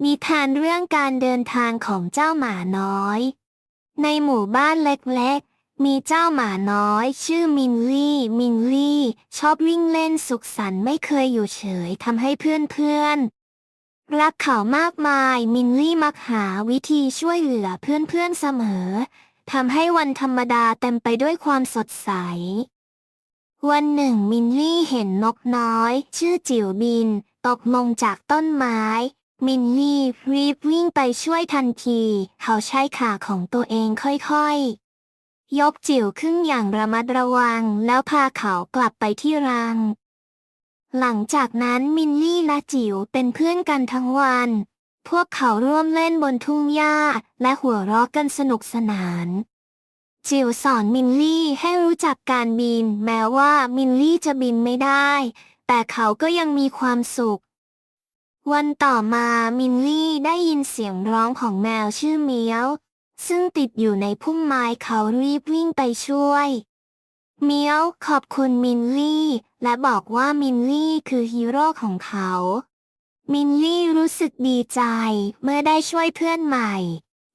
นิทานเรื่องการเดินทางของเจ้าหมาน้อย ในหมู่บ้านเล็กๆ มีเจ้าหมาน้อยชื่อมินลี่ มินลี่ชอบวิ่งเล่นสุขสันต์ไม่เคยอยู่เฉยทำให้เพื่อนๆรักเขามากมาย มินลี่มักหาวิธีช่วยเหลือเพื่อนๆเสมอทำให้วันธรรมดาเต็มไปด้วยความสดใส วันหนึ่งมินลี่เห็นนกน้อยชื่อจิ๋วบินตกลงจากต้นไม้มินลี่รีบวิ่งไปช่วยทันทีเขาใช้ขาของตัวเองค่อยๆยกจิ๋วขึ้นอย่างระมัดระวังแล้วพาเขากลับไปที่รังหลังจากนั้นมินลี่และจิ๋วเป็นเพื่อนกันทั้งวันพวกเขาร่วมเล่นบนทุ่งหญ้าและหัวเราะกันสนุกสนาน จิวสอนมินลี่ให้รู้จักการบินแม้ว่ามินลี่จะบินไม่ได้แต่เขาก็ยังมีความสุขวันต่อมามินลี่ได้ยินเสียงร้องของแมวชื่อเมียวซึ่งติดอยู่ในพุ่มไม้เขารีบวิ่งไปช่วยเมียวขอบคุณมินลี่และบอกว่ามินลี่คือฮีโร่ของเขามินลี่รู้สึกดีใจเมื่อได้ช่วยเพื่อนใหม่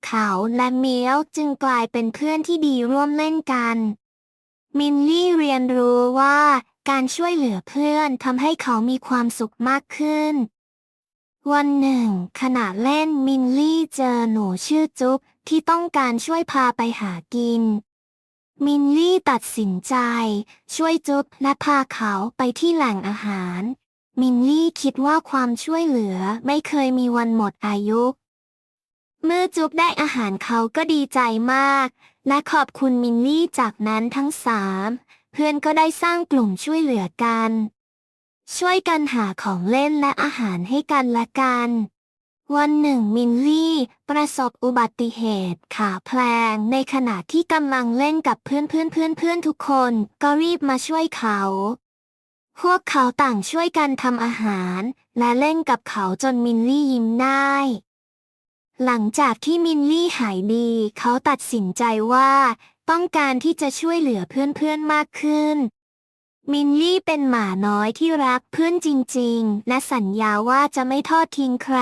เขาและเมียวจึงกลายเป็นเพื่อนที่ดีร่วมเล่นกัน มินลี่เรียนรู้ว่าการช่วยเหลือเพื่อนทำให้เขามีความสุขมากขึ้น วันหนึ่งขณะเล่นมินลี่เจอหนูชื่อจุ๊บที่ต้องการช่วยพาไปหากิน มินลี่ตัดสินใจช่วยจุ๊บและพาเขาไปที่แหล่งอาหาร มินลี่คิดว่าความช่วยเหลือไม่เคยมีวันหมดอายุ เมื่อจุ๊บได้อาหารเขาก็ดีใจมากและขอบคุณมินลี่จากนั้นทั้งสามเพื่อนก็ได้สร้างกลุ่มช่วยเหลือกันช่วยกันหาของเล่นและอาหารให้กันและกันวันหนึ่งมินลี่ประสบอุบัติเหตุขาแพลงในขณะที่กำลังเล่นกับเพื่อนทุกคนก็รีบมาช่วยเขาพวกเขาต่างช่วยกันทำอาหารและเล่นกับเขาจนมินลี่ยิ้มได้ หลังจากที่มินลี่หายดีเขาตัดสินใจว่าต้องการที่จะช่วยเหลือเพื่อนๆมากขึ้นมินลี่เป็นหมาน้อยที่รักเพื่อนจริงๆและสัญญาว่าจะไม่ทอดทิ้งใคร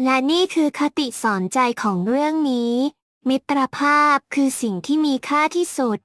และนี่คือคติสอนใจของเรื่องนี้มิตรภาพคือสิ่งที่มีค่าที่สุด